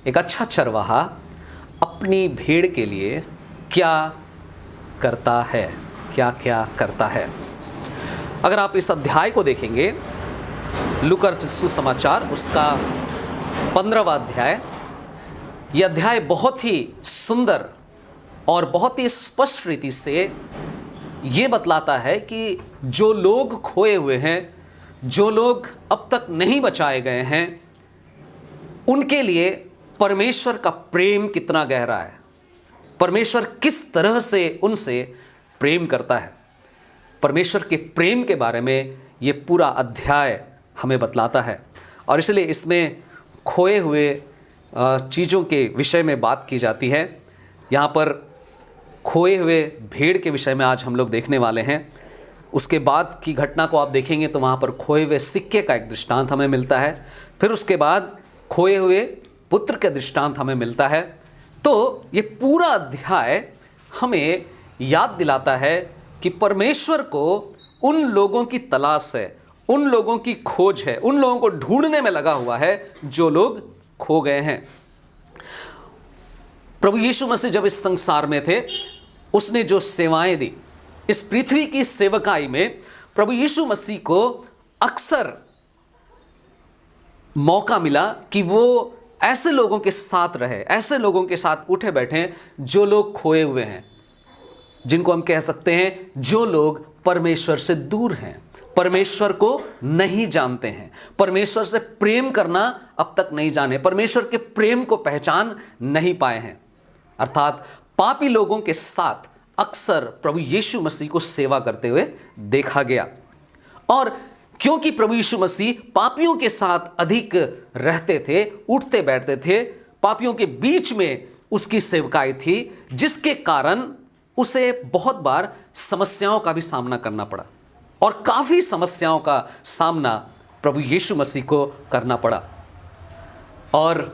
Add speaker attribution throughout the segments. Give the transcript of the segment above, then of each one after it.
Speaker 1: एक अच्छा चरवाहा अपनी भेड़ के लिए क्या करता है, क्या क्या करता है। अगर आप इस अध्याय को देखेंगे, लूका रचित सुसमाचार उसका 15वां अध्याय, यह अध्याय बहुत ही सुंदर और बहुत ही स्पष्ट रीति से ये बतलाता है कि जो लोग खोए हुए हैं, जो लोग अब तक नहीं बचाए गए हैं, उनके लिए परमेश्वर का प्रेम कितना गहरा है, परमेश्वर किस तरह से उनसे प्रेम करता है। परमेश्वर के प्रेम के बारे में ये पूरा अध्याय हमें बतलाता है और इसलिए इसमें खोए हुए चीज़ों के विषय में बात की जाती है। यहाँ पर खोए हुए भेड़ के विषय में आज हम लोग देखने वाले हैं। उसके बाद की घटना को आप देखेंगे तो वहाँ पर खोए हुए सिक्के का एक दृष्टांत हमें मिलता है। फिर उसके बाद खोए हुए पुत्र के दृष्टांत हमें मिलता है। तो ये पूरा अध्याय हमें याद दिलाता है कि परमेश्वर को उन लोगों की तलाश है, उन लोगों की खोज है, उन लोगों को ढूंढने में लगा हुआ है जो लोग खो गए हैं। प्रभु यीशु मसीह जब इस संसार में थे, उसने जो सेवाएं दी, इस पृथ्वी की सेवकाई में प्रभु यीशु मसीह को अक्सर मौका मिला कि वो ऐसे लोगों के साथ रहे, ऐसे लोगों के साथ उठे बैठे जो लोग खोए हुए हैं, जिनको हम कह सकते हैं जो लोग परमेश्वर से दूर हैं, परमेश्वर को नहीं जानते हैं, परमेश्वर से प्रेम करना अब तक नहीं जाने, परमेश्वर के प्रेम को पहचान नहीं पाए हैं। अर्थात पापी लोगों के साथ अक्सर प्रभु यीशु मसीह को सेवा करते हुए देखा गया। और क्योंकि प्रभु यीशु मसीह पापियों के साथ अधिक रहते थे, उठते बैठते थे, पापियों के बीच में उसकी सेवकाई थी, जिसके कारण उसे बहुत बार समस्याओं का भी सामना करना पड़ा और काफ़ी समस्याओं का सामना प्रभु यीशु मसीह को करना पड़ा। और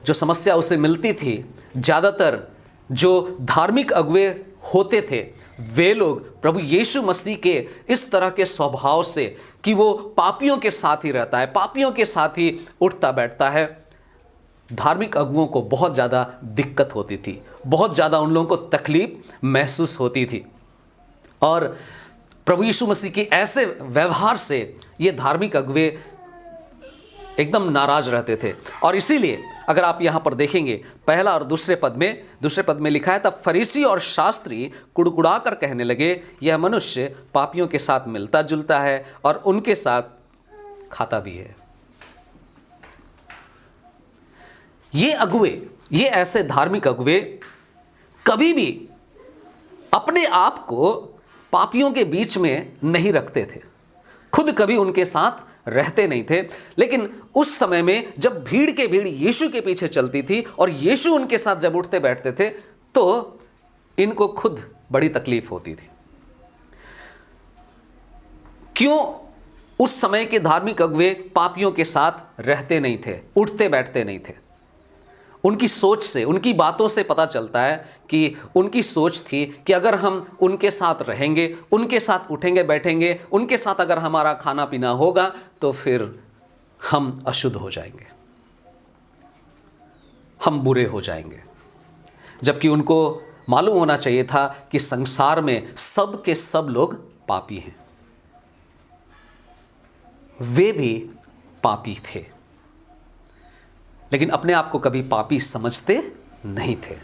Speaker 1: जो समस्या उसे मिलती थी, ज़्यादातर जो धार्मिक अगुवे होते थे, वे लोग प्रभु यीशु मसीह के इस तरह के स्वभाव से कि वो पापियों के साथ ही रहता है, पापियों के साथ ही उठता बैठता है, धार्मिक अगुवों को बहुत ज़्यादा दिक्कत होती थी, बहुत ज़्यादा उन लोगों को तकलीफ महसूस होती थी। और प्रभु यीशु मसीह के ऐसे व्यवहार से ये धार्मिक अगुवे एकदम नाराज रहते थे। और इसीलिए अगर आप यहाँ पर देखेंगे, पहला और दूसरे पद में लिखा है, तब फरीसी और शास्त्री कुड़कुड़ा कर कहने लगे, यह मनुष्य पापियों के साथ मिलता जुलता है और उनके साथ खाता भी है। ये अगुवे, ये ऐसे धार्मिक अगुवे कभी भी अपने आप को पापियों के बीच में नहीं रखते थे, खुद कभी उनके साथ रहते नहीं थे। लेकिन उस समय में जब भीड़ के भीड़ यीशु के पीछे चलती थी और यीशु उनके साथ जब उठते बैठते थे, तो इनको खुद बड़ी तकलीफ होती थी। क्यों उस समय के धार्मिक अगुवे पापियों के साथ रहते नहीं थे, उठते बैठते नहीं थे? उनकी सोच से, उनकी बातों से पता चलता है कि उनकी सोच थी कि अगर हम उनके साथ रहेंगे, उनके साथ उठेंगे बैठेंगे, उनके साथ अगर हमारा खाना पीना होगा तो फिर हम अशुद्ध हो जाएंगे, हम बुरे हो जाएंगे। जबकि उनको मालूम होना चाहिए था कि संसार में सब के सब लोग पापी हैं, वे भी पापी थे, लेकिन अपने आप को कभी पापी समझते नहीं थे।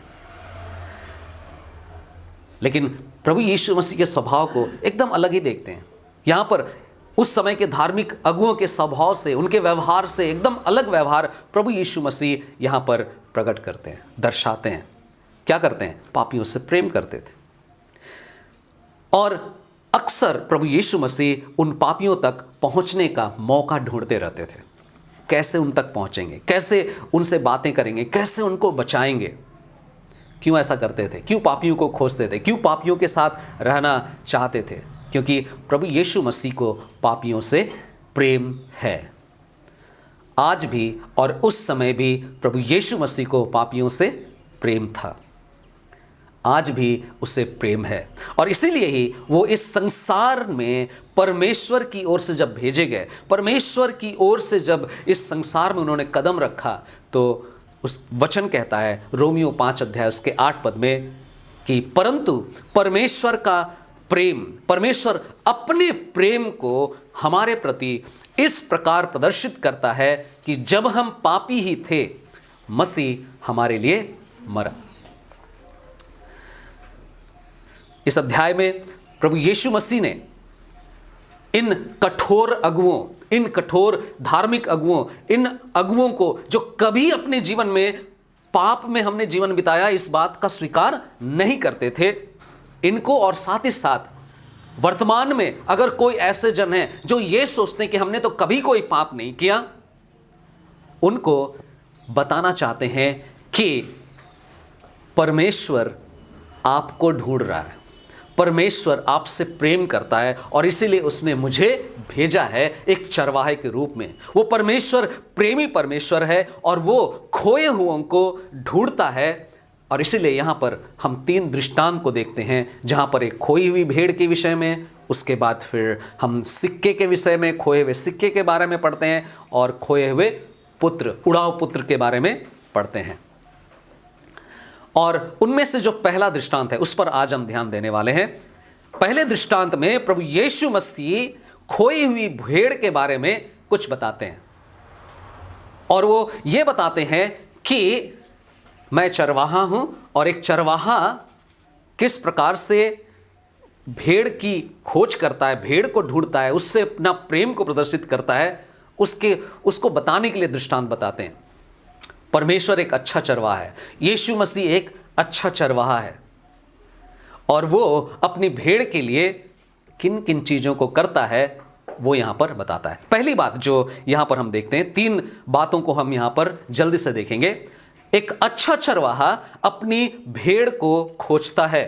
Speaker 1: लेकिन प्रभु यीशु मसीह के स्वभाव को एकदम अलग ही देखते हैं। यहां पर उस समय के धार्मिक अगुओं के स्वभाव से, उनके व्यवहार से एकदम अलग व्यवहार प्रभु यीशु मसीह यहां पर प्रकट करते हैं, दर्शाते हैं। क्या करते हैं? पापियों से प्रेम करते थे। और अक्सर प्रभु यीशु मसीह उन पापियों तक पहुंचने का मौका ढूंढते रहते थे। कैसे उन तक पहुंचेंगे, कैसे उनसे बातें करेंगे, कैसे उनको बचाएंगे। क्यों ऐसा करते थे? क्यों पापियों को खोजते थे? क्यों पापियों के साथ रहना चाहते थे? क्योंकि प्रभु यीशु मसीह को पापियों से प्रेम है। आज भी और उस समय भी प्रभु यीशु मसीह को पापियों से प्रेम था, आज भी उसे प्रेम है। और इसीलिए ही वो इस संसार में परमेश्वर की ओर से जब भेजे गए, परमेश्वर की ओर से जब इस संसार में उन्होंने कदम रखा, तो उस वचन कहता है रोमियो 5 अध्याय उसके 8 पद में कि परंतु परमेश्वर का प्रेम, परमेश्वर अपने प्रेम को हमारे प्रति इस प्रकार प्रदर्शित करता है कि जब हम पापी ही थे मसीह हमारे लिए मरा। इस अध्याय में प्रभु यीशु मसीह ने इन कठोर अगुओं, इन कठोर धार्मिक अगुओं, इन अगुओं को जो कभी अपने जीवन में पाप में हमने जीवन बिताया इस बात का स्वीकार नहीं करते थे, इनको और साथ ही साथ वर्तमान में अगर कोई ऐसे जन हैं जो ये सोचते हैं कि हमने तो कभी कोई पाप नहीं किया, उनको बताना चाहते हैं कि परमेश्वर आपको ढूंढ रहा है, परमेश्वर आपसे प्रेम करता है और इसीलिए उसने मुझे भेजा है एक चरवाहे के रूप में। वो परमेश्वर प्रेमी परमेश्वर है और वो खोए हुओं को ढूंढता है। और इसीलिए यहाँ पर हम 3 दृष्टांत को देखते हैं, जहाँ पर एक खोई हुई भेड़ के विषय में, उसके बाद फिर हम सिक्के के विषय में, खोए हुए सिक्के के बारे में पढ़ते हैं और खोए हुए पुत्र, उड़ाऊ पुत्र के बारे में पढ़ते हैं। और उनमें से जो पहला दृष्टांत है उस पर आज हम ध्यान देने वाले हैं। पहले दृष्टांत में प्रभु यीशु मसीह खोई हुई भेड़ के बारे में कुछ बताते हैं और वो ये बताते हैं कि मैं चरवाहा हूं और एक चरवाहा किस प्रकार से भेड़ की खोज करता है, भेड़ को ढूंढता है, उससे अपना प्रेम को प्रदर्शित करता है, उसको बताने के लिए दृष्टांत बताते हैं। परमेश्वर एक अच्छा चरवाहा है, यीशु मसीह एक अच्छा चरवाहा है और वो अपनी भेड़ के लिए किन किन चीज़ों को करता है वो यहाँ पर बताता है। पहली बात जो यहाँ पर हम देखते हैं, 3 बातों को हम यहाँ पर जल्दी से देखेंगे। एक अच्छा चरवाहा अपनी भेड़ को खोजता है,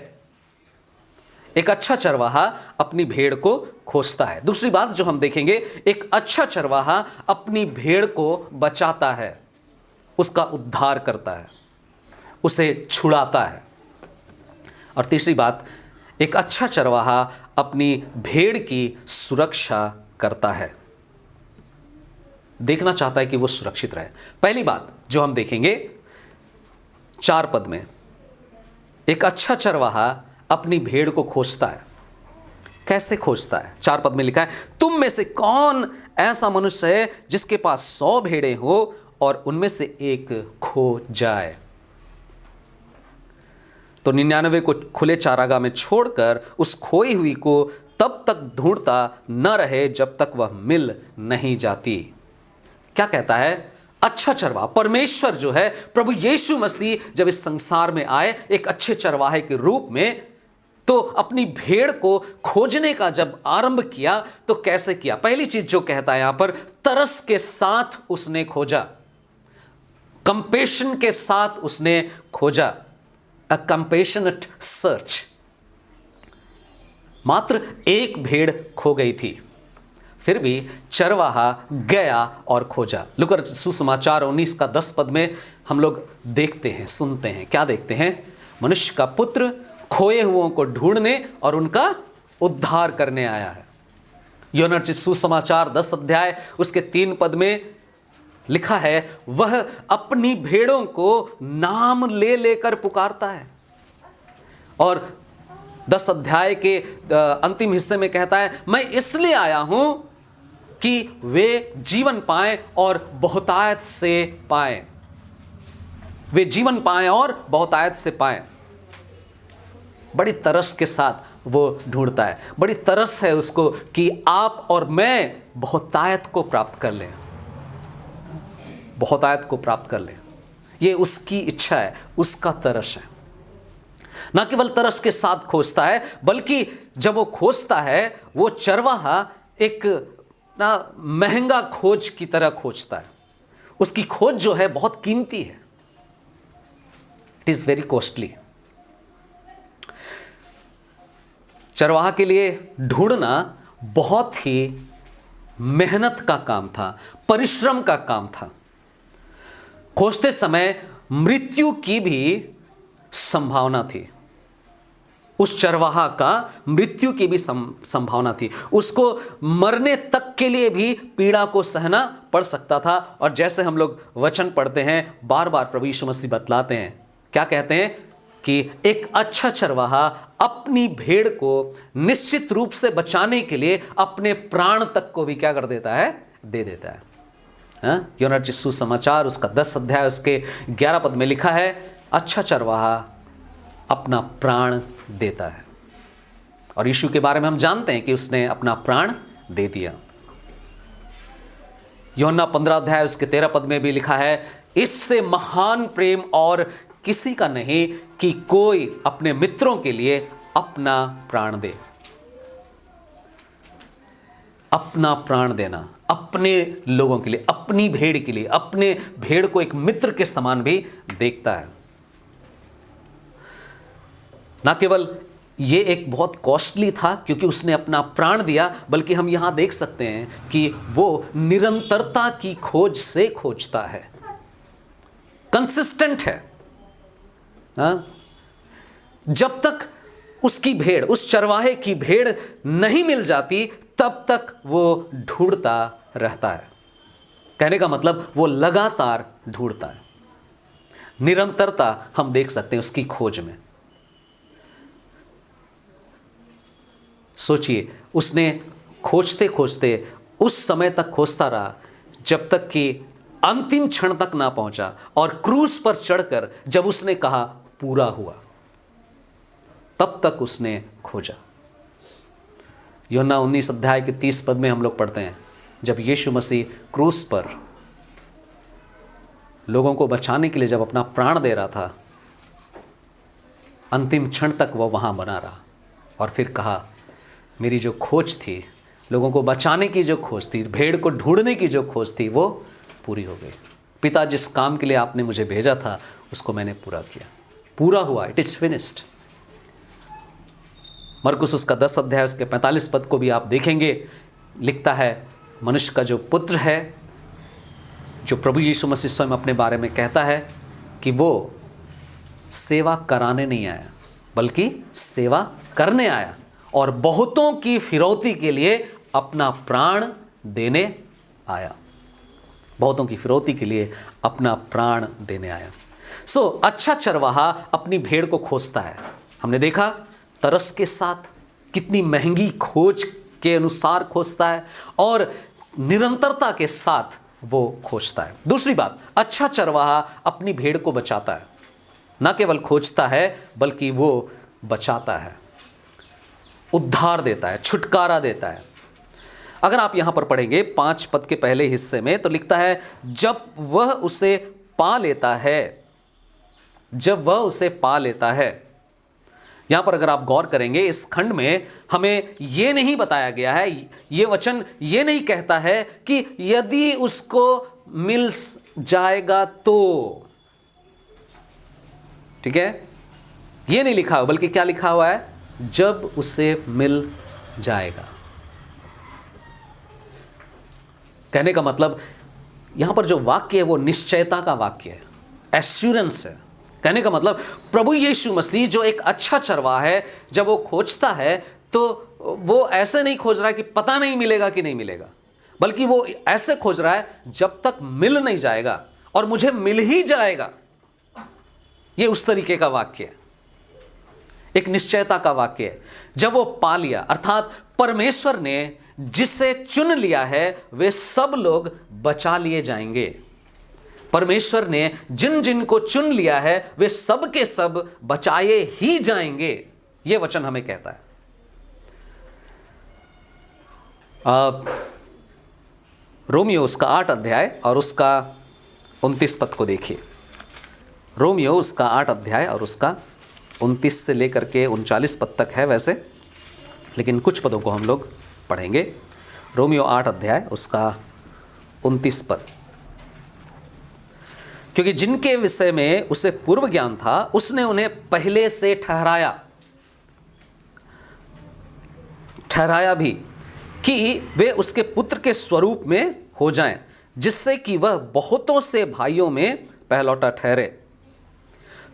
Speaker 1: एक अच्छा चरवाहा अपनी भेड़ को खोजता है। दूसरी बात जो हम देखेंगे, एक अच्छा चरवाहा अपनी भेड़ को बचाता है, उसका उद्धार करता है, उसे छुड़ाता है। और तीसरी बात, एक अच्छा चरवाहा अपनी भेड़ की सुरक्षा करता है, देखना चाहता है कि वो सुरक्षित रहे। पहली बात जो हम देखेंगे 4 पद में, एक अच्छा चरवाहा अपनी भेड़ को खोजता है। कैसे खोजता है? 4 पद में लिखा है, तुम में से कौन ऐसा मनुष्य है जिसके पास 100 भेड़ें हो और उनमें से एक खो जाए, तो 99 को खुले चारागाह में छोड़कर उस खोई हुई को तब तक ढूंढता न रहे जब तक वह मिल नहीं जाती। क्या कहता है? अच्छा चरवाहा परमेश्वर जो है, प्रभु यीशु मसीह जब इस संसार में आए एक अच्छे चरवाहे के रूप में, तो अपनी भेड़ को खोजने का जब आरंभ किया तो कैसे किया? पहली चीज जो कहता है यहां पर, तरस के साथ उसने खोजा, कंपेशन के साथ उसने खोजा, अ कंपेशनेट सर्च। मात्र एक भेड़ खो गई थी, फिर भी चरवाहा गया और खोजा। लूका सुसमाचार 19 का 10 पद में हम लोग देखते हैं, सुनते हैं, क्या देखते हैं? मनुष्य का पुत्र खोए हुओं को ढूंढने और उनका उद्धार करने आया है। यूहन्ना सुसमाचार 10 अध्याय उसके 3 पद में लिखा है, वह अपनी भेड़ों को नाम ले लेकर पुकारता है। और 10 अध्याय के अंतिम हिस्से में कहता है, मैं इसलिए आया हूं कि वे जीवन पाएं और बहुतायत से पाएं, वे जीवन पाएं और बहुतायत से पाएं। बड़ी तरस के साथ वो ढूंढता है, बड़ी तरस है उसको कि आप और मैं बहुतायत को प्राप्त कर लें, बहुतायत को प्राप्त कर लें। ये उसकी इच्छा है, उसका तरस है। ना केवल तरस के साथ खोजता है, बल्कि जब वो खोजता है वो चरवाहा एक ना महंगा खोज की तरह खोजता है। उसकी खोज जो है बहुत कीमती है, इट इज वेरी कॉस्टली। चरवाहा के लिए ढूंढना बहुत ही मेहनत का काम था, परिश्रम का काम था। खोजते समय मृत्यु की भी संभावना थी। उस चरवाहा का मृत्यु की भी संभावना थी, उसको मरने तक के लिए भी पीड़ा को सहना पड़ सकता था। और जैसे हम लोग वचन पढ़ते हैं, बार बार प्रभु यीशु मसीह बतलाते हैं, क्या कहते हैं कि एक अच्छा चरवाहा अपनी भेड़ को निश्चित रूप से बचाने के लिए अपने प्राण तक को भी क्या कर देता है, दे देता है। यूहन्ना रचित सुसमाचार उसका 10 अध्याय उसके 11 पद में लिखा है, अच्छा चरवाहा अपना प्राण देता है। और यीशु के बारे में हम जानते हैं कि उसने अपना प्राण दे दिया। यूहन्ना 15 अध्याय उसके 13 पद में भी लिखा है, इससे महान प्रेम और किसी का नहीं कि कोई अपने मित्रों के लिए अपना प्राण दे। अपना प्राण देना, अपने लोगों के लिए, अपनी भेड़ के लिए, अपने भेड़ को एक मित्र के समान भी देखता है। ना केवल ये एक बहुत कॉस्टली था क्योंकि उसने अपना प्राण दिया, बल्कि हम यहां देख सकते हैं कि वो निरंतरता की खोज से खोजता है, कंसिस्टेंट है। जब तक उसकी भेड़, उस चरवाहे की भेड़ नहीं मिल जाती, तब तक वो ढूंढता रहता है। कहने का मतलब वो लगातार ढूंढता है। निरंतरता हम देख सकते हैं उसकी खोज में। सोचिए, उसने खोजते खोजते उस समय तक खोजता रहा जब तक कि अंतिम क्षण तक ना पहुंचा, और क्रूस पर चढ़कर जब उसने कहा पूरा हुआ, तब तक उसने खोजा। यूहन्ना 19 अध्याय के 30 पद में हम लोग पढ़ते हैं, जब यीशु मसीह क्रूस पर लोगों को बचाने के लिए जब अपना प्राण दे रहा था, अंतिम क्षण तक वह वहां बना रहा और फिर कहा, मेरी जो खोज थी, लोगों को बचाने की जो खोज थी, भेड़ को ढूंढने की जो खोज थी, वो पूरी हो गई। पिता, जिस काम के लिए आपने मुझे भेजा था उसको मैंने पूरा किया, पूरा हुआ, इट इज फिनिश्ड। मरकुस उसका 10 अध्याय उसके 45 पद को भी आप देखेंगे, लिखता है, मनुष्य का जो पुत्र है, जो प्रभु यीशु मसीह स्वयं अपने बारे में कहता है कि वो सेवा कराने नहीं आया बल्कि सेवा करने आया और बहुतों की फिरौती के लिए अपना प्राण देने आया। बहुतों की फिरौती के लिए अपना प्राण देने आया। अच्छा चरवाहा अपनी भेड़ को खोजता है। हमने देखा तरस के साथ, कितनी महंगी खोज के अनुसार खोजता है और निरंतरता के साथ वो खोजता है। दूसरी बात, अच्छा चरवाहा अपनी भेड़ को बचाता है। ना केवल खोजता है बल्कि वो बचाता है, उद्धार देता है, छुटकारा देता है। अगर आप यहां पर पढ़ेंगे 5 पद के पहले हिस्से में, तो लिखता है, जब वह उसे पा लेता है, जब वह उसे पा लेता है। यहां पर अगर आप गौर करेंगे, इस खंड में हमें यह नहीं बताया गया है, यह वचन यह नहीं कहता है कि यदि उसको मिल जाएगा तो, ठीक है, यह नहीं लिखा हुआ, बल्कि क्या लिखा हुआ है, जब उसे मिल जाएगा। कहने का मतलब यहां पर जो वाक्य है वो निश्चयता का वाक्य है, एश्योरेंस है। कहने का मतलब प्रभु यीशु मसीह जो एक अच्छा चरवाहा है, जब वो खोजता है तो वो ऐसे नहीं खोज रहा है कि पता नहीं मिलेगा कि नहीं मिलेगा, बल्कि वो ऐसे खोज रहा है जब तक मिल नहीं जाएगा और मुझे मिल ही जाएगा। ये उस तरीके का वाक्य है, एक निश्चयता का वाक्य है। जब वो पा लिया, अर्थात परमेश्वर ने जिसे चुन लिया है वे सब लोग बचा लिए जाएंगे। परमेश्वर ने जिन जिन को चुन लिया है वे सब के सब बचाए ही जाएंगे, यह वचन हमें कहता है। रोमियो उसका 8 अध्याय और उसका 29 पद को देखिए। रोमियो उसका 8 अध्याय और उसका 29 से लेकर के 39 पद तक है वैसे, लेकिन कुछ पदों को हम लोग पढ़ेंगे। रोमियो 8 अध्याय उसका 29 पद, क्योंकि जिनके विषय में उसे पूर्व ज्ञान था उसने उन्हें पहले से ठहराया भी कि वे उसके पुत्र के स्वरूप में हो जाएं, जिससे कि वह बहुतों से भाइयों में पहलौठा ठहरे।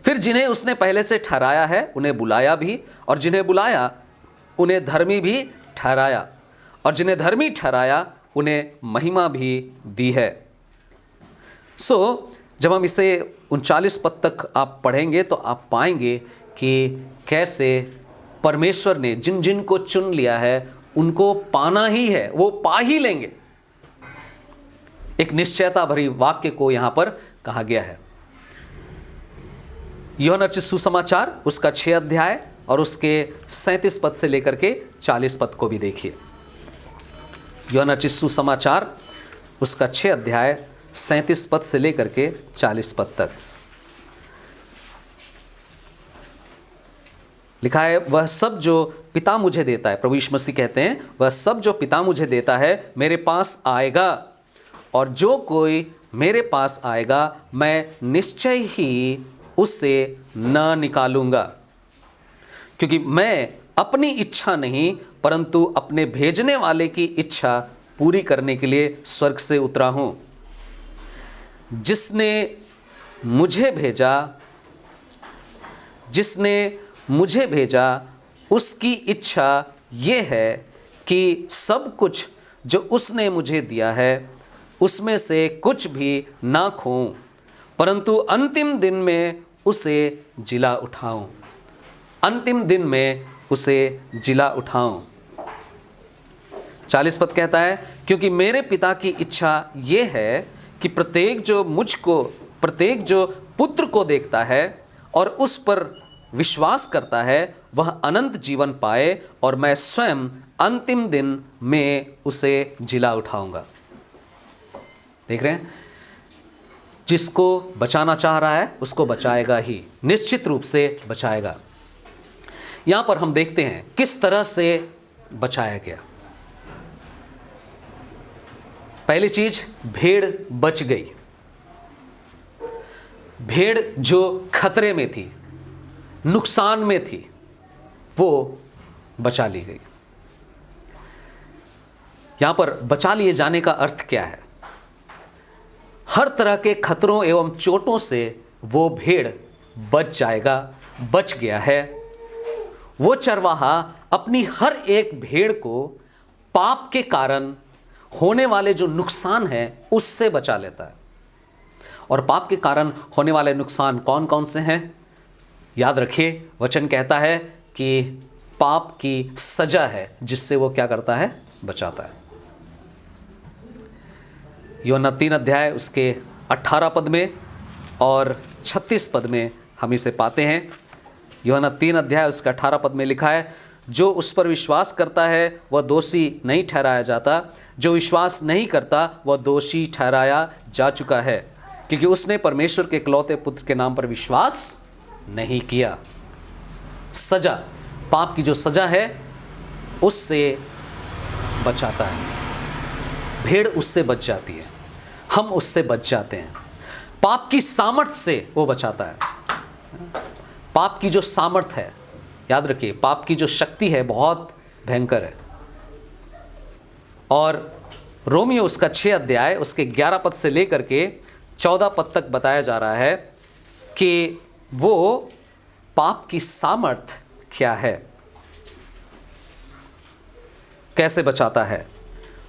Speaker 1: फिर जिन्हें उसने पहले से ठहराया है उन्हें बुलाया भी, और जिन्हें बुलाया उन्हें धर्मी भी ठहराया, और जिन्हें धर्मी ठहराया उन्हें महिमा भी दी है। जब हम इसे 39 पद तक आप पढ़ेंगे तो आप पाएंगे कि कैसे परमेश्वर ने जिन जिन को चुन लिया है उनको पाना ही है, वो पा ही लेंगे। एक निश्चयता भरी वाक्य को यहां पर कहा गया है। यूहन्ना रचित सुसमाचार उसका 6 अध्याय और उसके 37 पद से लेकर के 40 पद को भी देखिए। यूहन्ना रचित सुसमाचार उसका 6 अध्याय 37 पद से लेकर के 40 पद तक लिखा है, वह सब जो पिता मुझे देता है, प्रभु यीशु मसीह कहते हैं, वह सब जो पिता मुझे देता है मेरे पास आएगा, और जो कोई मेरे पास आएगा मैं निश्चय ही उससे न निकालूंगा, क्योंकि मैं अपनी इच्छा नहीं परंतु अपने भेजने वाले की इच्छा पूरी करने के लिए स्वर्ग से उतरा हूं। जिसने मुझे भेजा उसकी इच्छा ये है कि सब कुछ जो उसने मुझे दिया है उसमें से कुछ भी ना खोऊं, परंतु अंतिम दिन में उसे जिला उठाऊं। अंतिम दिन में उसे जिला उठाऊं। 40 पद कहता है, क्योंकि मेरे पिता की इच्छा ये है कि प्रत्येक जो पुत्र को देखता है और उस पर विश्वास करता है वह अनंत जीवन पाए, और मैं स्वयं अंतिम दिन में उसे जिला उठाऊंगा। देख रहे हैं, जिसको बचाना चाह रहा है उसको बचाएगा ही, निश्चित रूप से बचाएगा। यहां पर हम देखते हैं किस तरह से बचाया गया। पहली चीज, भेड़ बच गई। भेड़ जो खतरे में थी, नुकसान में थी, वो बचा ली गई। यहां पर बचा लिए जाने का अर्थ क्या है? हर तरह के खतरों एवं चोटों से वो भेड़ बच गया है। वो चरवाहा अपनी हर एक भेड़ को पाप के कारण होने वाले जो नुकसान है उससे बचा लेता है। और पाप के कारण होने वाले नुकसान कौन कौन से हैं? याद रखिए, वचन कहता है कि पाप की सजा है जिससे वो क्या करता है? बचाता है। यूहन्ना 3 अध्याय उसके 18 पद में और 36 पद में हम इसे पाते हैं। यूहन्ना 3 अध्याय उसका 18 पद में लिखा है, जो उस पर विश्वास करता है वह दोषी नहीं ठहराया जाता, जो विश्वास नहीं करता वह दोषी ठहराया जा चुका है, क्योंकि उसने परमेश्वर के इकलौते पुत्र के नाम पर विश्वास नहीं किया। सजा, पाप की जो सजा है उससे बचाता है। भेड़ उससे बच जाती है, हम उससे बच जाते हैं। पाप की सामर्थ से वो बचाता है। पाप की जो सामर्थ है, याद रखिए, पाप की जो शक्ति है बहुत भयंकर है। और रोमियो उसका 6 अध्याय उसके 11 पद से लेकर के 14 पद तक बताया जा रहा है कि वो पाप की सामर्थ क्या है, कैसे बचाता है।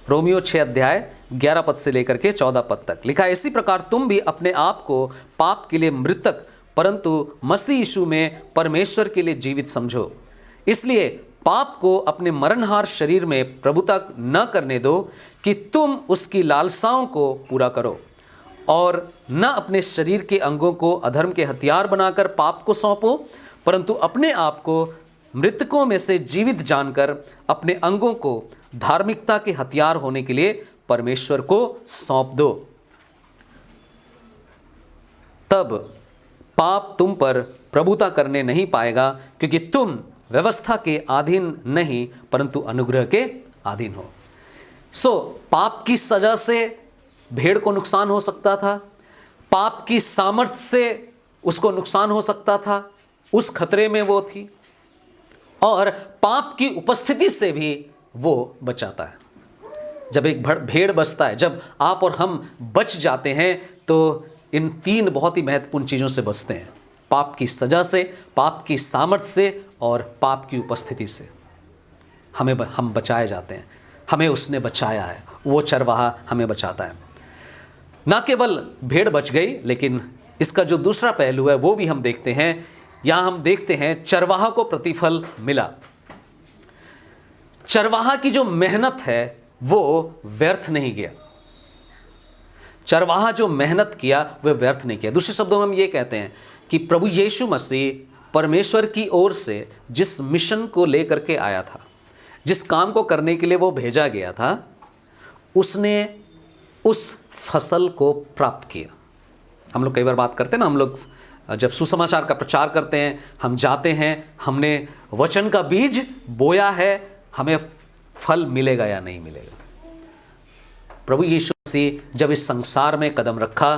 Speaker 1: रोमियो 6 अध्याय 11 पद से लेकर के 14 पद तक लिखा है, इसी प्रकार तुम भी अपने आप को पाप के लिए मृतक परंतु मसीह यीशु में परमेश्वर के लिए जीवित समझो। इसलिए पाप को अपने मरणहार शरीर में प्रभुता न करने दो कि तुम उसकी लालसाओं को पूरा करो, और न अपने शरीर के अंगों को अधर्म के हथियार बनाकर पाप को सौंपो, परंतु अपने आप को मृतकों में से जीवित जानकर अपने अंगों को धार्मिकता के हथियार होने के लिए परमेश्वर को सौंप दो। तब पाप तुम पर प्रभुता करने नहीं पाएगा, क्योंकि तुम व्यवस्था के अधीन नहीं परंतु अनुग्रह के अधीन हो। पाप की सजा से भेड़ को नुकसान हो सकता था, पाप की सामर्थ्य से उसको नुकसान हो सकता था, उस खतरे में वो थी, और पाप की उपस्थिति से भी वो बचाता है। जब एक भेड़ बचता है, जब आप और हम बच जाते हैं, तो इन 3 बहुत ही महत्वपूर्ण चीज़ों से बचते हैं। पाप की सजा से, पाप की सामर्थ से और पाप की उपस्थिति से हम बचाए जाते हैं। हमें उसने बचाया है, वो चरवाहा हमें बचाता है। ना केवल भेड़ बच गई, लेकिन इसका जो दूसरा पहलू है वो भी हम देखते हैं। यहां हम देखते हैं चरवाहा को प्रतिफल मिला। चरवाहा की जो मेहनत है वो व्यर्थ नहीं गया। चरवाहा जो मेहनत किया वह व्यर्थ नहीं किया। दूसरे शब्दों में हम ये कहते हैं कि प्रभु यीशु मसीह परमेश्वर की ओर से जिस मिशन को लेकर के आया था, जिस काम को करने के लिए वो भेजा गया था, उसने उस फसल को प्राप्त किया। हम लोग कई बार बात करते हैं ना, हम लोग जब सुसमाचार का प्रचार करते हैं, हम जाते हैं, हमने वचन का बीज बोया है, हमें फल मिलेगा या नहीं मिलेगा। प्रभु यीशु मसीह जब इस संसार में कदम रखा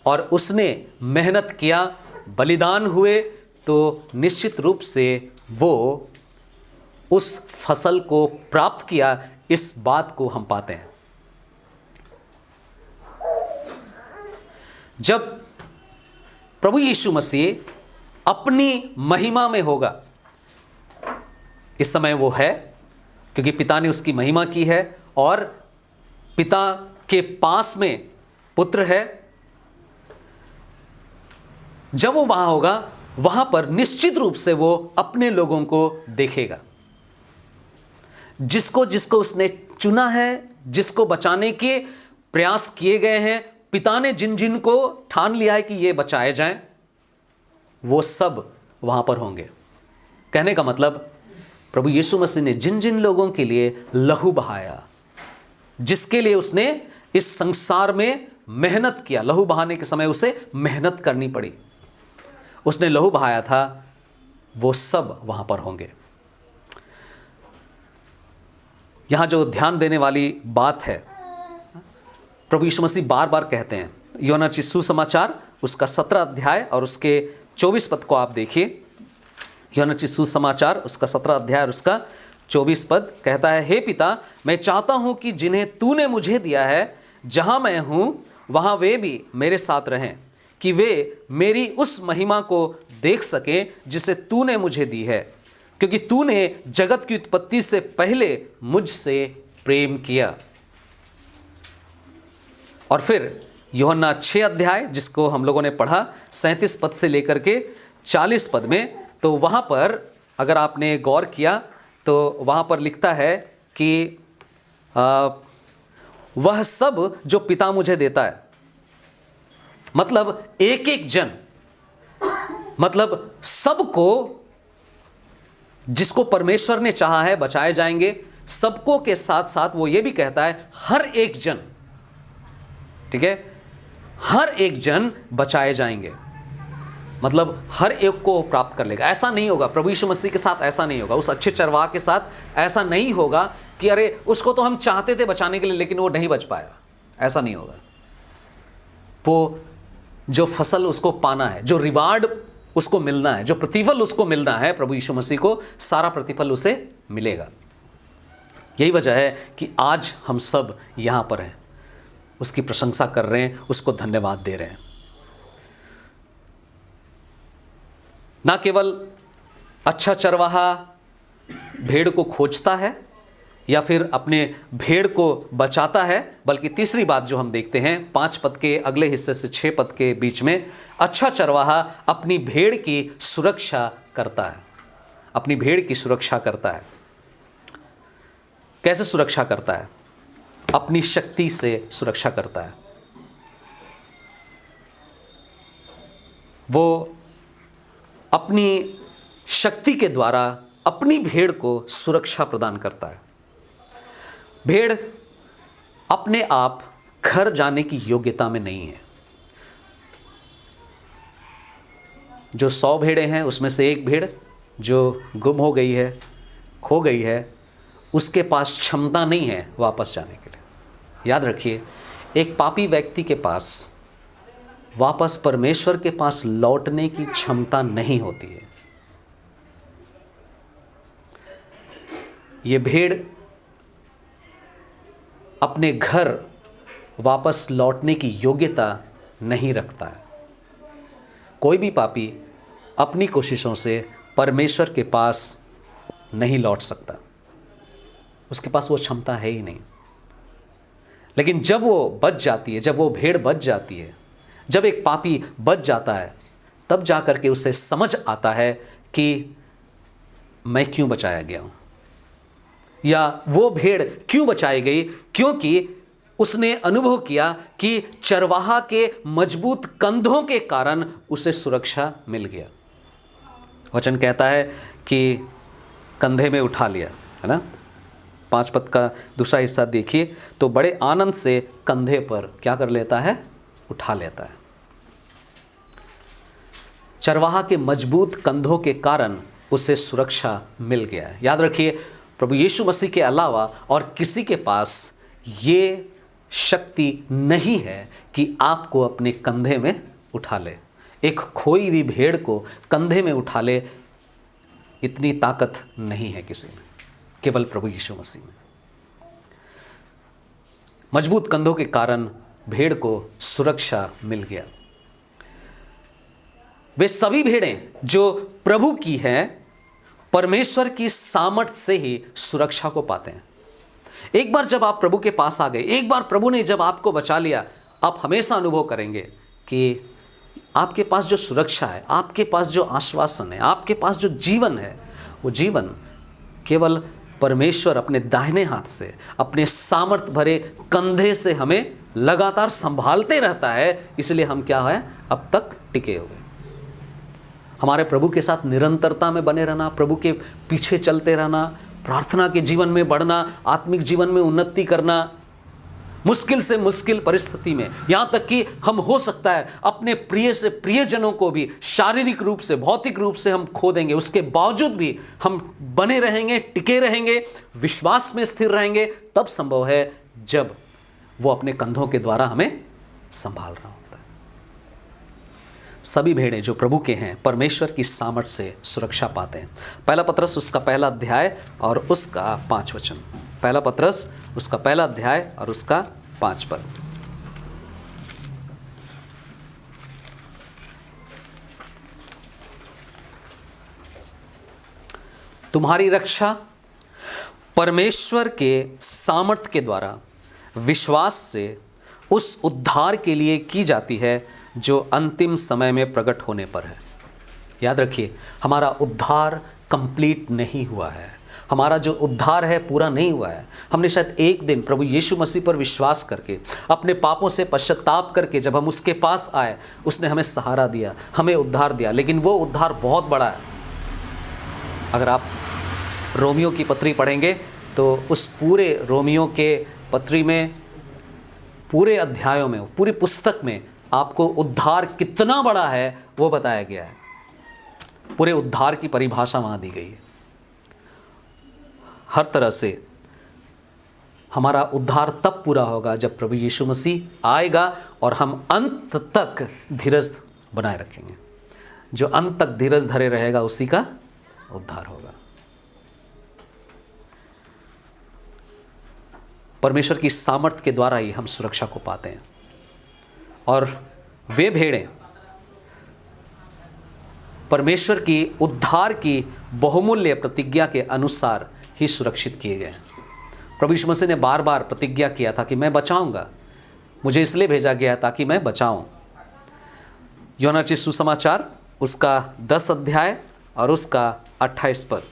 Speaker 1: और उसने मेहनत किया, बलिदान हुए, तो निश्चित रूप से वो उस फसल को प्राप्त किया। इस बात को हम पाते हैं। जब प्रभु यीशु मसीह अपनी महिमा में होगा, इस समय वो है क्योंकि पिता ने उसकी महिमा की है और पिता के पास में पुत्र है। जब वो वहां होगा, वहां पर निश्चित रूप से वो अपने लोगों को देखेगा, जिसको जिसको उसने चुना है, जिसको बचाने के प्रयास किए गए हैं, पिता ने जिन जिन को ठान लिया है कि ये बचाए जाएं, वो सब वहां पर होंगे। कहने का मतलब, प्रभु यीशु मसीह ने जिन जिन लोगों के लिए लहू बहाया, जिसके लिए उसने इस संसार में मेहनत किया, लहू बहाने के समय उसे मेहनत करनी पड़ी, उसने लहू बहाया था, वो सब वहां पर होंगे। यहां जो ध्यान देने वाली बात है, प्रभु यीशु मसीह बार बार कहते हैं, यूहन्ना रचित सुसमाचार उसका 17 अध्याय और उसके 24 पद को आप देखिए। यूहन्ना रचित सुसमाचार उसका 17 अध्याय और उसका 24 पद कहता है, हे पिता, मैं चाहता हूं कि जिन्हें तूने मुझे दिया है, जहां मैं हूं वहां वे भी मेरे साथ रहें, कि वे मेरी उस महिमा को देख सकें जिसे तूने मुझे दी है, क्योंकि तूने जगत की उत्पत्ति से पहले मुझसे प्रेम किया। और फिर यूहन्ना 6 अध्याय जिसको हम लोगों ने पढ़ा 37 पद से लेकर के 40 पद में, तो वहाँ पर अगर आपने गौर किया तो वहाँ पर लिखता है कि वह सब जो पिता मुझे देता है, मतलब एक एक जन, मतलब सबको जिसको परमेश्वर ने चाहा है बचाए जाएंगे। सबको के साथ साथ वो ये भी कहता है हर एक जन, ठीक है, हर एक जन बचाए जाएंगे, मतलब हर एक को प्राप्त कर लेगा। ऐसा नहीं होगा, प्रभु यीशु मसीह के साथ ऐसा नहीं होगा, उस अच्छे चरवाह के साथ ऐसा नहीं होगा कि अरे उसको तो हम चाहते थे बचाने के लिए लेकिन वो नहीं बच पाया। ऐसा नहीं होगा। वो जो फसल उसको पाना है, जो रिवार्ड उसको मिलना है, जो प्रतिफल उसको मिलना है, प्रभु यीशु मसीह को सारा प्रतिफल उसे मिलेगा। यही वजह है कि आज हम सब यहां पर हैं, उसकी प्रशंसा कर रहे हैं, उसको धन्यवाद दे रहे हैं। ना केवल अच्छा चरवाहा भेड़ को खोजता है या फिर अपने भेड़ को बचाता है, बल्कि तीसरी बात जो हम देखते हैं 5 पद के अगले हिस्से से 6 पद के बीच में, अच्छा चरवाहा अपनी भेड़ की सुरक्षा करता है। अपनी भेड़ की सुरक्षा करता है। कैसे सुरक्षा करता है? अपनी शक्ति से सुरक्षा करता है। वो अपनी शक्ति के द्वारा अपनी भेड़ को सुरक्षा प्रदान करता है। भेड़ अपने आप घर जाने की योग्यता में नहीं है। जो 100 भेड़ें हैं उसमें से एक भेड़ जो गुम हो गई है, खो गई है, उसके पास क्षमता नहीं है वापस जाने के लिए। याद रखिए, एक पापी व्यक्ति के पास वापस परमेश्वर के पास लौटने की क्षमता नहीं होती है। ये भेड़ अपने घर वापस लौटने की योग्यता नहीं रखता है। कोई भी पापी अपनी कोशिशों से परमेश्वर के पास नहीं लौट सकता, उसके पास वो क्षमता है ही नहीं। लेकिन जब वो बच जाती है, जब वो भेड़ बच जाती है, जब एक पापी बच जाता है, तब जा करके उसे समझ आता है कि मैं क्यों बचाया गया हूं, या वो भेड़ क्यों बचाई गई, क्योंकि उसने अनुभव किया कि चरवाहा के मजबूत कंधों के कारण उसे सुरक्षा मिल गया। वचन कहता है कि कंधे में उठा लिया, है ना। 5 पद का दूसरा हिस्सा देखिए, तो बड़े आनंद से कंधे पर क्या कर लेता है, उठा लेता है। चरवाहा के मजबूत कंधों के कारण उसे सुरक्षा मिल गया है। याद रखिए, प्रभु यीशु मसीह के अलावा और किसी के पास ये शक्ति नहीं है कि आपको अपने कंधे में उठा ले। एक खोई हुई भेड़ को कंधे में उठा ले, इतनी ताकत नहीं है किसी में, केवल प्रभु यीशु मसीह में। मजबूत कंधों के कारण भेड़ को सुरक्षा मिल गया। वे सभी भेड़ें जो प्रभु की हैं, परमेश्वर की सामर्थ से ही सुरक्षा को पाते हैं। एक बार जब आप प्रभु के पास आ गए, एक बार प्रभु ने जब आपको बचा लिया, आप हमेशा अनुभव करेंगे कि आपके पास जो सुरक्षा है, आपके पास जो आश्वासन है, आपके पास जो जीवन है, वो जीवन केवल परमेश्वर अपने दाहिने हाथ से, अपने सामर्थ भरे कंधे से हमें लगातार संभालते रहता है। इसलिए हम क्या है, अब तक टिके हुए। हमारे प्रभु के साथ निरंतरता में बने रहना, प्रभु के पीछे चलते रहना, प्रार्थना के जीवन में बढ़ना, आत्मिक जीवन में उन्नति करना, मुश्किल से मुश्किल परिस्थिति में, यहाँ तक कि हम हो सकता है अपने प्रिय से प्रियजनों को भी शारीरिक रूप से, भौतिक रूप से हम खो देंगे, उसके बावजूद भी हम बने रहेंगे, टिके रहेंगे, विश्वास में स्थिर रहेंगे। तब संभव है जब वो अपने कंधों के द्वारा हमें संभाल रहा होता है। सभी भेड़ें जो प्रभु के हैं, परमेश्वर की सामर्थ से सुरक्षा पाते हैं। पहला पत्रस उसका पहला अध्याय और उसका 5 वचन। पहला पत्रस उसका पहला अध्याय और उसका 5 पद। तुम्हारी रक्षा परमेश्वर के सामर्थ के द्वारा विश्वास से उस उद्धार के लिए की जाती है जो अंतिम समय में प्रकट होने पर है। याद रखिए, हमारा उद्धार कंप्लीट नहीं हुआ है, हमारा जो उद्धार है पूरा नहीं हुआ है। हमने शायद एक दिन प्रभु यीशु मसीह पर विश्वास करके, अपने पापों से पश्चाताप करके जब हम उसके पास आए, उसने हमें सहारा दिया, हमें उद्धार दिया। लेकिन वो उद्धार बहुत बड़ा है। अगर आप रोमियो की पत्री पढ़ेंगे तो उस पूरे रोमियो के पत्री में, पूरे अध्यायों में, पूरी पुस्तक में आपको उद्धार कितना बड़ा है वो बताया गया है। पूरे उद्धार की परिभाषा वहाँ दी गई है। हर तरह से हमारा उद्धार तब पूरा होगा जब प्रभु यीशु मसीह आएगा और हम अंत तक धीरज बनाए रखेंगे। जो अंत तक धीरज धरे रहेगा उसी का उद्धार होगा। परमेश्वर की सामर्थ के द्वारा ही हम सुरक्षा को पाते हैं। और वे भेड़ें परमेश्वर की उद्धार की बहुमूल्य प्रतिज्ञा के अनुसार ही सुरक्षित किए गए हैं। प्रभु यीशु मसीह ने बार बार प्रतिज्ञा किया था कि मैं बचाऊंगा, मुझे इसलिए भेजा गया ताकि मैं बचाऊं। यूहन्ना रचित सुसमाचार उसका 10 अध्याय और उसका 28 पद।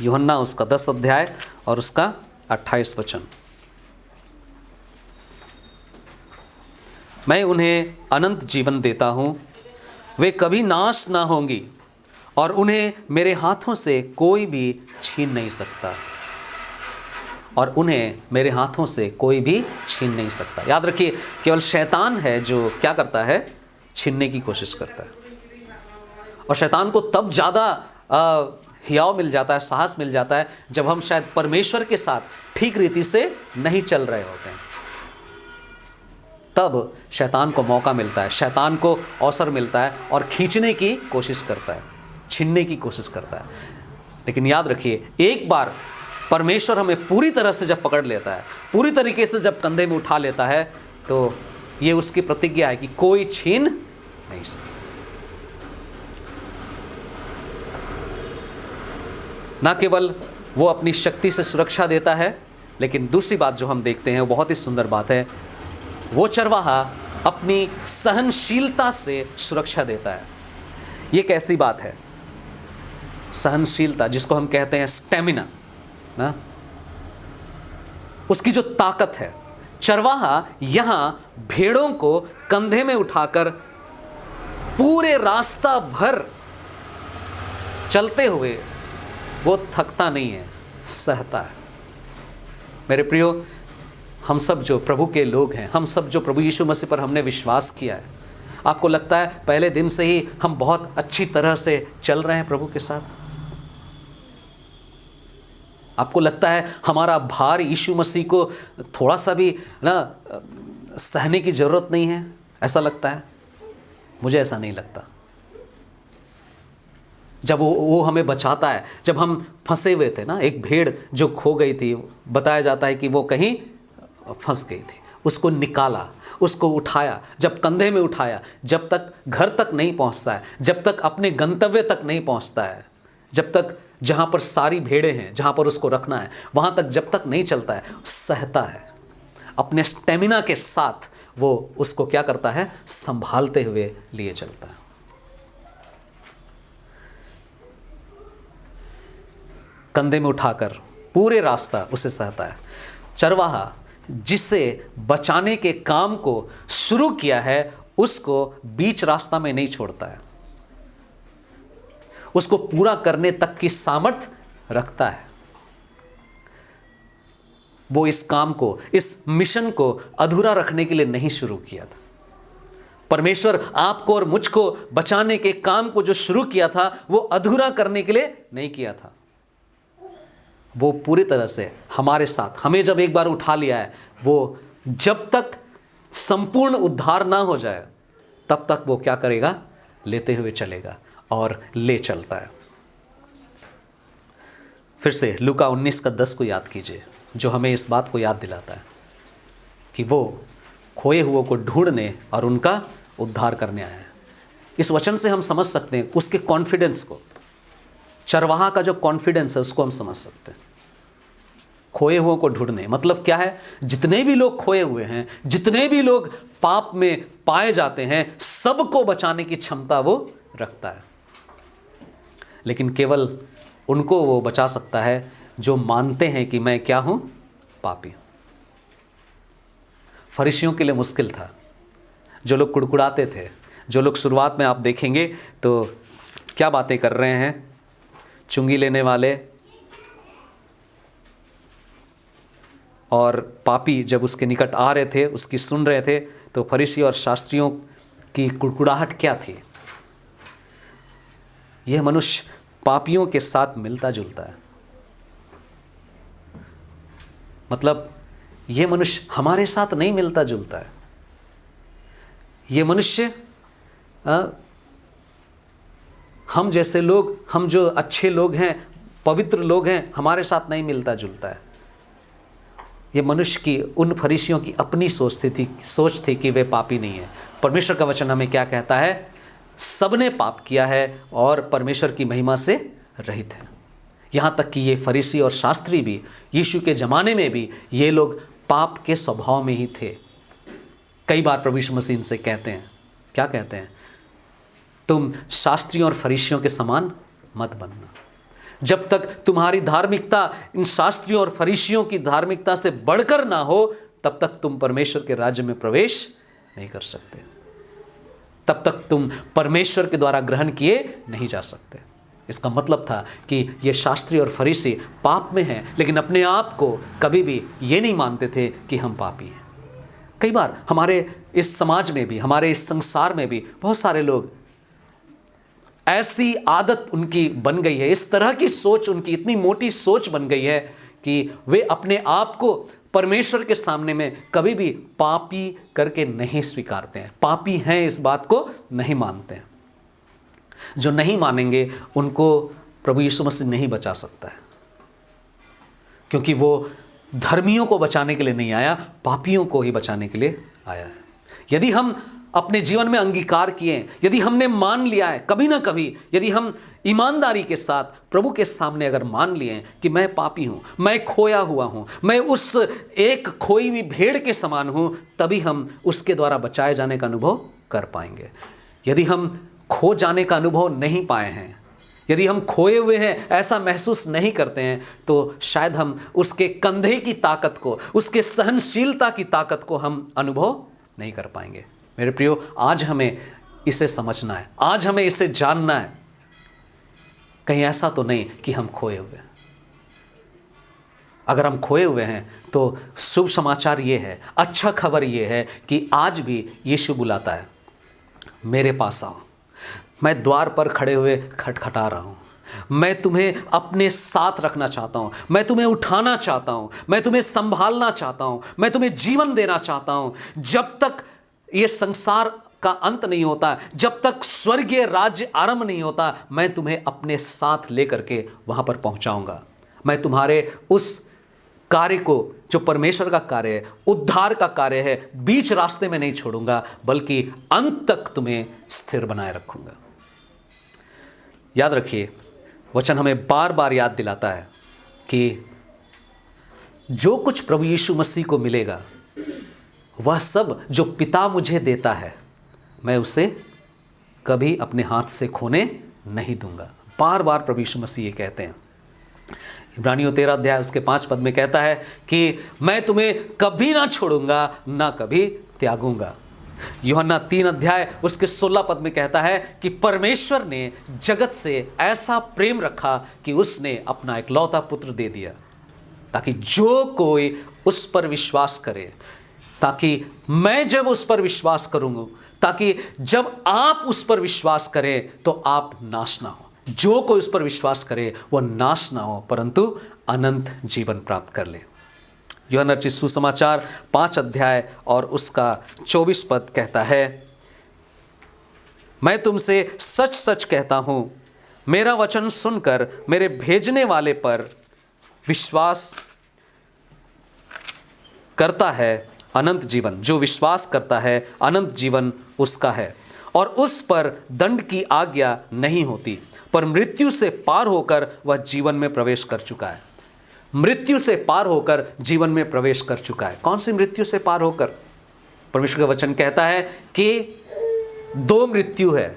Speaker 1: यूहन्ना उसका 10 अध्याय और उसका 28 वचन। मैं उन्हें अनंत जीवन देता हूँ, वे कभी नाश ना होंगी और उन्हें मेरे हाथों से कोई भी छीन नहीं सकता। और उन्हें मेरे हाथों से कोई भी छीन नहीं सकता। याद रखिए, केवल शैतान है जो क्या करता है, छीनने की कोशिश करता है। और शैतान को तब ज़्यादा हियाव मिल जाता है, साहस मिल जाता है, जब हम शायद परमेश्वर के साथ ठीक रीति से नहीं चल रहे होते हैं। तब शैतान को मौका मिलता है, शैतान को अवसर मिलता है और खींचने की कोशिश करता है, छीनने की कोशिश करता है। लेकिन याद रखिए, एक बार परमेश्वर हमें पूरी तरह से जब पकड़ लेता है, पूरी तरीके से जब कंधे में उठा लेता है, तो ये उसकी प्रतिज्ञा है कि कोई छीन नहीं सकता। ना केवल वो अपनी शक्ति से सुरक्षा देता है, लेकिन दूसरी बात जो हम देखते हैं वो बहुत ही सुंदर बात है, वो चरवाहा अपनी सहनशीलता से सुरक्षा देता है। ये कैसी बात है? सहनशीलता, जिसको हम कहते हैं स्टेमिना ना, उसकी जो ताकत है। चरवाहा यहां भेड़ों को कंधे में उठाकर पूरे रास्ता भर चलते हुए वो थकता नहीं है, सहता है। मेरे प्रियो, हम सब जो प्रभु के लोग हैं, हम सब जो प्रभु यीशु मसीह पर हमने विश्वास किया है, आपको लगता है पहले दिन से ही हम बहुत अच्छी तरह से चल रहे हैं प्रभु के साथ? आपको लगता है हमारा भार यीशु मसीह को थोड़ा सा भी ना सहने की जरूरत नहीं है? ऐसा लगता है? मुझे ऐसा नहीं लगता। जब वो हमें बचाता है, जब हम फंसे हुए थे ना, एक भेड़ जो खो गई थी, बताया जाता है कि वो कहीं फंस गई थी, उसको निकाला, उसको उठाया, जब कंधे में उठाया, जब तक घर तक नहीं पहुंचता है, जब तक अपने गंतव्य तक नहीं पहुंचता है, जब तक जहां पर सारी भेड़ें हैं, जहां पर उसको रखना है, वहां तक जब तक नहीं चलता है, सहता है। अपने स्टेमिना के साथ वो उसको क्या करता है? संभालते हुए लिए चलता है। कंधे में उठाकर पूरे रास्ता उसे सहता है। चरवाहा जिसे बचाने के काम को शुरू किया है, उसको बीच रास्ता में नहीं छोड़ता है, उसको पूरा करने तक की सामर्थ्य रखता है। वो इस काम को, इस मिशन को अधूरा रखने के लिए नहीं शुरू किया था। परमेश्वर आपको और मुझको बचाने के काम को जो शुरू किया था, वो अधूरा करने के लिए नहीं किया था। वो पूरी तरह से हमारे साथ, हमें जब एक बार उठा लिया है, वो जब तक संपूर्ण उद्धार ना हो जाए तब तक वो क्या करेगा? लेते हुए चलेगा और ले चलता है। फिर से लूका 19:10 को याद कीजिए, जो हमें इस बात को याद दिलाता है कि वो खोए हुओं को ढूंढने और उनका उद्धार करने आया है। इस वचन से हम समझ सकते हैं उसके कॉन्फिडेंस को, चरवाहा का जो कॉन्फिडेंस है उसको हम समझ सकते हैं। खोए हुओं को ढूंढने मतलब क्या है? जितने भी लोग खोए हुए हैं, जितने भी लोग पाप में पाए जाते हैं, सबको बचाने की क्षमता वो रखता है। लेकिन केवल उनको वो बचा सकता है जो मानते हैं कि मैं क्या हूं? पापी। फरीसियों के लिए मुश्किल था, जो लोग कुड़कुड़ाते थे, जो लोग शुरुआत में आप देखेंगे तो क्या बातें कर रहे हैं, चुंगी लेने वाले और पापी जब उसके निकट आ रहे थे, उसकी सुन रहे थे, तो फरीसी और शास्त्रियों की कुड़कुड़ाहट क्या थी? यह मनुष्य पापियों के साथ मिलता जुलता है, मतलब यह मनुष्य हमारे साथ नहीं मिलता जुलता है। यह मनुष्य हम जैसे लोग, हम जो अच्छे लोग हैं, पवित्र लोग हैं, हमारे साथ नहीं मिलता जुलता है। ये मनुष्य की, उन फरीसियों की अपनी सोच थी कि वे पापी नहीं है। परमेश्वर का वचन हमें क्या कहता है? सबने पाप किया है और परमेश्वर की महिमा से रहित है। यहाँ तक कि ये फरीसी और शास्त्री भी, यीशु के ज़माने में भी ये लोग पाप के स्वभाव में ही थे। कई बार प्रभु यीशु मसीह इनसे कहते हैं, क्या कहते हैं? तुम शास्त्रियों और फरीसियों के समान मत बनना। जब तक तुम्हारी धार्मिकता इन शास्त्रियों और फरीसियों की धार्मिकता से बढ़कर ना हो, तब तक तुम परमेश्वर के राज्य में प्रवेश नहीं कर सकते। तब तक तुम परमेश्वर के द्वारा ग्रहण किए नहीं जा सकते। इसका मतलब था कि ये शास्त्री और फरीसी पाप में हैं, लेकिन अपने आप को कभी भी ये नहीं मानते थे कि हम पापी हैं। कई बार हमारे इस समाज में भी, हमारे इस संसार में भी बहुत सारे लोग, ऐसी आदत उनकी बन गई है, इस तरह की सोच उनकी, इतनी मोटी सोच बन गई है कि वे अपने आप को परमेश्वर के सामने में कभी भी पापी करके नहीं स्वीकारते हैं, पापी हैं इस बात को नहीं मानते हैं। जो नहीं मानेंगे उनको प्रभु यीशु मसीह नहीं बचा सकता है, क्योंकि वो धर्मियों को बचाने के लिए नहीं आया, पापियों को ही बचाने के लिए आया है। यदि हम अपने जीवन में अंगीकार किए, यदि हमने मान लिया है कभी ना कभी, यदि हम ईमानदारी के साथ प्रभु के सामने अगर मान लिए कि मैं पापी हूँ, मैं खोया हुआ हूँ, मैं उस एक खोई हुई भेड़ के समान हूँ, तभी हम उसके द्वारा बचाए जाने का अनुभव कर पाएंगे। यदि हम खो जाने का अनुभव नहीं पाए हैं, यदि हम खोए हुए हैं ऐसा महसूस नहीं करते हैं, तो शायद हम उसके कंधे की ताकत को, उसके सहनशीलता की ताकत को हम अनुभव नहीं कर पाएंगे। मेरे प्रियो, आज हमें इसे समझना है, आज हमें इसे जानना है। कहीं ऐसा तो नहीं कि हम खोए हुए हैं। अगर हम खोए हुए हैं तो शुभ समाचार ये है, अच्छा खबर ये है कि आज भी यीशु बुलाता है, मेरे पास आओ, मैं द्वार पर खड़े हुए खटखटा रहा हूँ, मैं तुम्हें अपने साथ रखना चाहता हूँ, मैं तुम्हें उठाना चाहता हूँ, मैं तुम्हें संभालना चाहता हूँ, मैं तुम्हें जीवन देना चाहता हूँ। जब तक ये संसार का अंत नहीं होता, जब तक स्वर्गीय राज्य आरंभ नहीं होता, मैं तुम्हें अपने साथ लेकर के वहाँ पर पहुँचाऊँगा। मैं तुम्हारे उस कार्य को, जो परमेश्वर का कार्य है, उद्धार का कार्य है, बीच रास्ते में नहीं छोड़ूंगा, बल्कि अंत तक तुम्हें स्थिर बनाए रखूंगा। याद रखिए, वचन हमें बार बार याद दिलाता है कि जो कुछ प्रभु यीशु मसीह को मिलेगा, वह सब जो पिता मुझे देता है, मैं उसे कभी अपने हाथ से खोने नहीं दूंगा। बार बार प्रभु यीशु मसीह ये कहते हैं। इब्रानियों 13 अध्याय उसके 5 पद में कहता है कि मैं तुम्हें कभी ना छोड़ूंगा, ना कभी त्यागूंगा। यूहन्ना 3 अध्याय उसके 16 पद में कहता है कि परमेश्वर ने जगत से ऐसा प्रेम रखा कि उसने अपना इकलौता पुत्र दे दिया, ताकि जो कोई उस पर विश्वास करे, ताकि मैं जब उस पर विश्वास करूंगा, ताकि जब आप उस पर विश्वास करें तो आप नाश ना हो। जो कोई उस पर विश्वास करे वह नाश ना हो, परंतु अनंत जीवन प्राप्त कर ले। यूहन्ना रचित सुसमाचार 5 अध्याय और उसका 24 पद कहता है, मैं तुमसे सच सच कहता हूं, मेरा वचन सुनकर मेरे भेजने वाले पर विश्वास करता है अनंत जीवन, जो विश्वास करता है अनंत जीवन उसका है, और उस पर दंड की आज्ञा नहीं होती, पर मृत्यु से पार होकर वह जीवन में प्रवेश कर चुका है। मृत्यु से पार होकर जीवन में प्रवेश कर चुका है। कौन सी मृत्यु से पार होकर? परमेश्वर का वचन कहता है कि 2 मृत्यु है।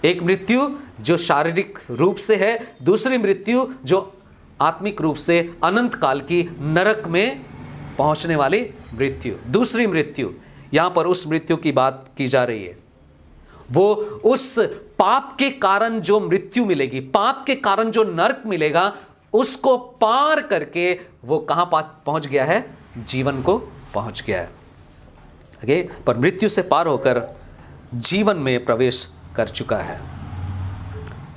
Speaker 1: एक मृत्यु जो शारीरिक रूप से है, दूसरी मृत्यु जो आत्मिक रूप से अनंत काल की नरक में पहुंचने वाली मृत्यु। दूसरी मृत्यु, यहां पर उस मृत्यु की बात की जा रही है, वो उस पाप के कारण जो मृत्यु मिलेगी, पाप के कारण जो नरक मिलेगा, उसको पार करके वो कहां पहुंच गया है? जीवन को पहुंच गया है। ओके, पर मृत्यु से पार होकर जीवन में प्रवेश कर चुका है।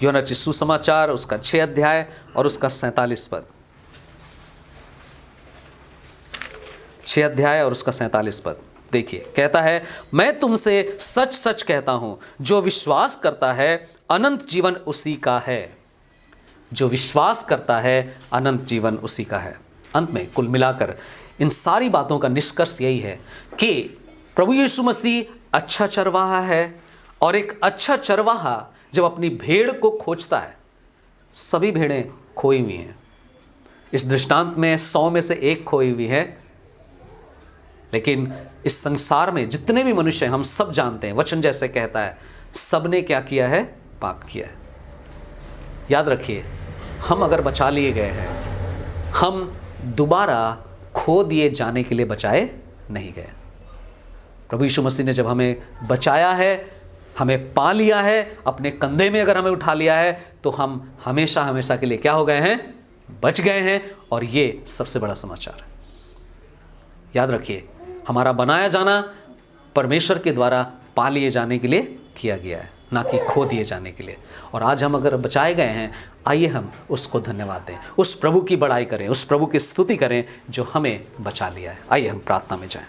Speaker 1: यूहन्ना रचित सुसमाचार उसका 6 अध्याय और उसका 47 पद। 6 अध्याय और उसका 47 पद देखिए, कहता है, मैं तुमसे सच सच कहता हूं, जो विश्वास करता है अनंत जीवन उसी का है। जो विश्वास करता है अनंत जीवन उसी का है। अंत में कुल मिलाकर इन सारी बातों का निष्कर्ष यही है कि प्रभु यीशु मसीह अच्छा चरवाहा है, और एक अच्छा चरवाहा जब अपनी भेड़ को खोजता है, सभी भेड़ें खोई हुई हैं। इस दृष्टांत में 100 में से 1 खोई हुई है, लेकिन इस संसार में जितने भी मनुष्य हैं, हम सब जानते हैं, वचन जैसे कहता है, सबने क्या किया है? पाप किया है। याद रखिए, हम अगर बचा लिए गए हैं, हम दोबारा खो दिए जाने के लिए बचाए नहीं गए। प्रभु यीशु मसीह ने जब हमें बचाया है, हमें पा लिया है, अपने कंधे में अगर हमें उठा लिया है, तो हम हमेशा हमेशा के लिए क्या हो गए हैं? बच गए हैं। और ये सबसे बड़ा समाचार है। याद रखिए, हमारा बनाया जाना परमेश्वर के द्वारा पा लिए जाने के लिए किया गया है, ना कि खो दिए जाने के लिए। और आज हम अगर बचाए गए हैं, आइए हम उसको धन्यवाद दें, उस प्रभु की बड़ाई करें, उस प्रभु की स्तुति करें जो हमें बचा लिया है। आइए हम प्रार्थना में जाएं।